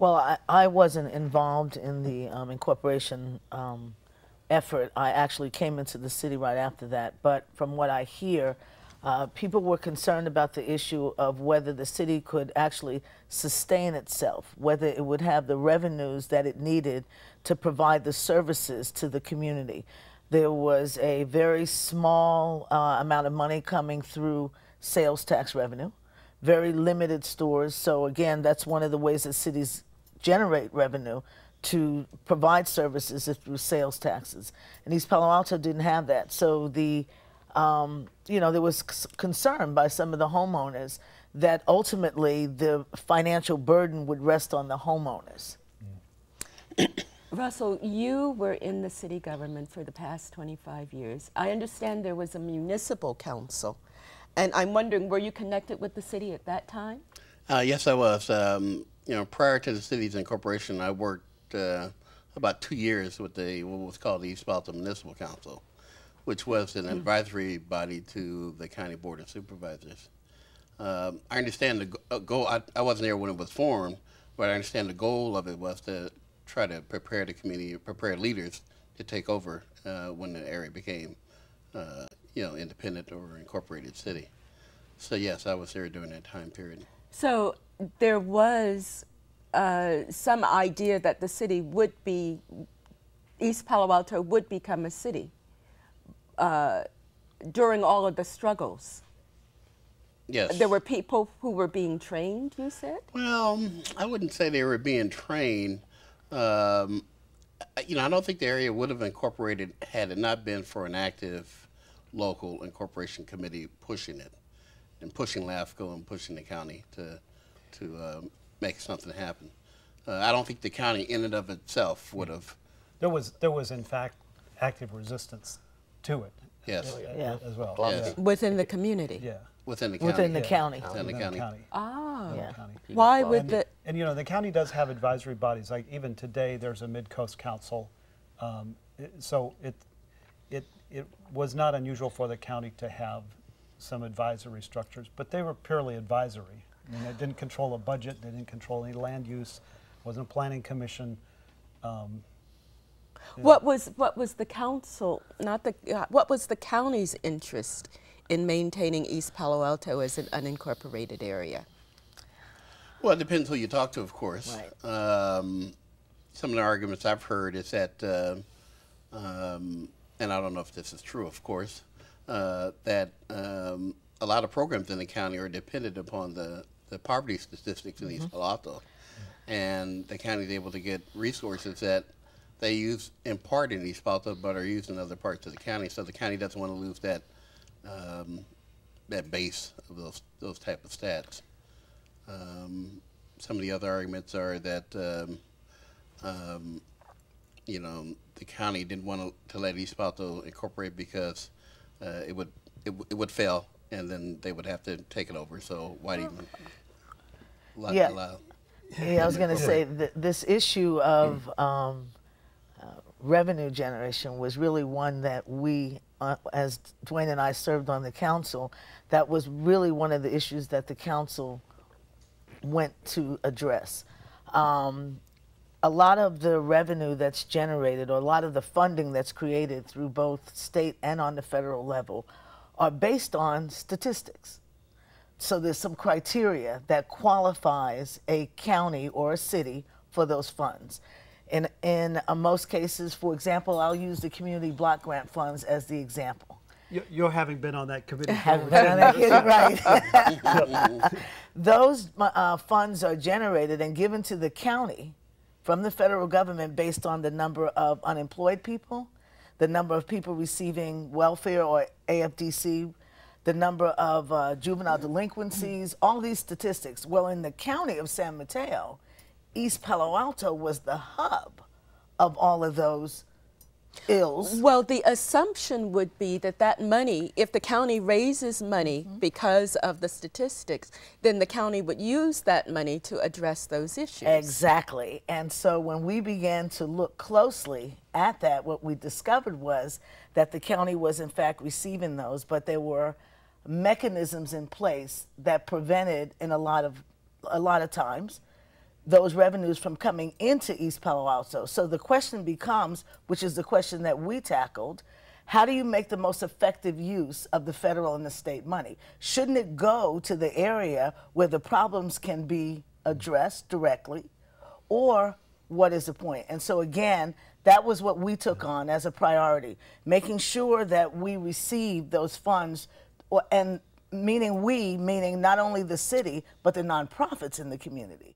Well, I wasn't involved in the incorporation effort. I actually came into the city right after that. But from what I hear, people were concerned about the issue of whether the city could actually sustain itself, whether it would have the revenues that it needed to provide the services to the community. There was a very small amount of money coming through sales tax revenue, very limited stores. So again, that's one of the ways that cities generate revenue, to provide services is through sales taxes. And East Palo Alto didn't have that. So the, you know, there was concern by some of the homeowners that ultimately the financial burden would rest on the homeowners. Russell, you were in the city government for the past 25 years. I understand there was a municipal council. And I'm wondering, were you connected with the city at that time? Yes, I was. You know, prior to the city's incorporation, I worked about 2 years with what was called the East Palo Alto Municipal Council, which was an advisory body to the County Board of Supervisors. I understand the goal. I wasn't there when it was formed, but I understand the goal of it was to try to prepare the community, prepare leaders to take over when the area became, you know, independent or incorporated city. So yes, I was there during that time period. So there was some idea that the city would be, East Palo Alto would become a city during all of the struggles. Yes. There were people who were being trained, you said? Well, I wouldn't say they were being trained. You know, I don't think the area would have incorporated had it not been for an active local incorporation committee pushing it, and pushing LAFCO and pushing the county to make something happen. I don't think the county in and of itself would have. There was in fact active resistance to it. Yes. As well. Yes. Within the community? Yeah. Within the county. Within the county. Within the county. Ah. Yeah. Why would the... And you know, the county does have advisory bodies. Like even today, there's a Mid-Coast Council. So it was not unusual for the county to have some advisory structures, but they were purely advisory. I mean, they didn't control a budget, they didn't control any land use, wasn't a planning commission. What was the council, not the, what was the county's interest in maintaining East Palo Alto as an unincorporated area? Well, it depends who you talk to, of course. Right. Some of the arguments I've heard is that, and I don't know if this is true, of course, that a lot of programs in the county are dependent upon the poverty statistics in East Palo Alto. And the county is able to get resources that they use in part in East Palo Alto, but are used in other parts of the county. So the county doesn't want to lose that that base of those type of stats. Some of the other arguments are that you know, the county didn't want to let East Palo Alto incorporate because it would fail, and then they would have to take it over. So why do you allow? Yeah, I was going to say that this issue of revenue generation was really one that we, as Dwayne and I served on the council, that was really one of the issues that the council went to address. A lot of the revenue that's generated, or a lot of the funding that's created through both state and on the federal level, are based on statistics. So there's some criteria that qualifies a county or a city for those funds. In most cases, for example, I'll use the community block grant funds as the example. You're having been on that committee. Right. Those funds are generated and given to the county from the federal government based on the number of unemployed people, the number of people receiving welfare or AFDC, the number of juvenile delinquencies, all these statistics. Well, in the county of San Mateo, East Palo Alto was the hub of all of those ills. Well, the assumption would be that that money, if the county raises money because of the statistics, then the county would use that money to address those issues. Exactly. And so when we began to look closely at that, what we discovered was that the county was in fact receiving those, but there were mechanisms in place that prevented, in a lot of times, those revenues from coming into East Palo Alto. So the question becomes, which is the question that we tackled, how do you make the most effective use of the federal and the state money? Shouldn't it go to the area where the problems can be addressed directly? Or what is the point? And so again, that was what we took on as a priority, making sure that we receive those funds, and meaning not only the city, but the nonprofits in the community.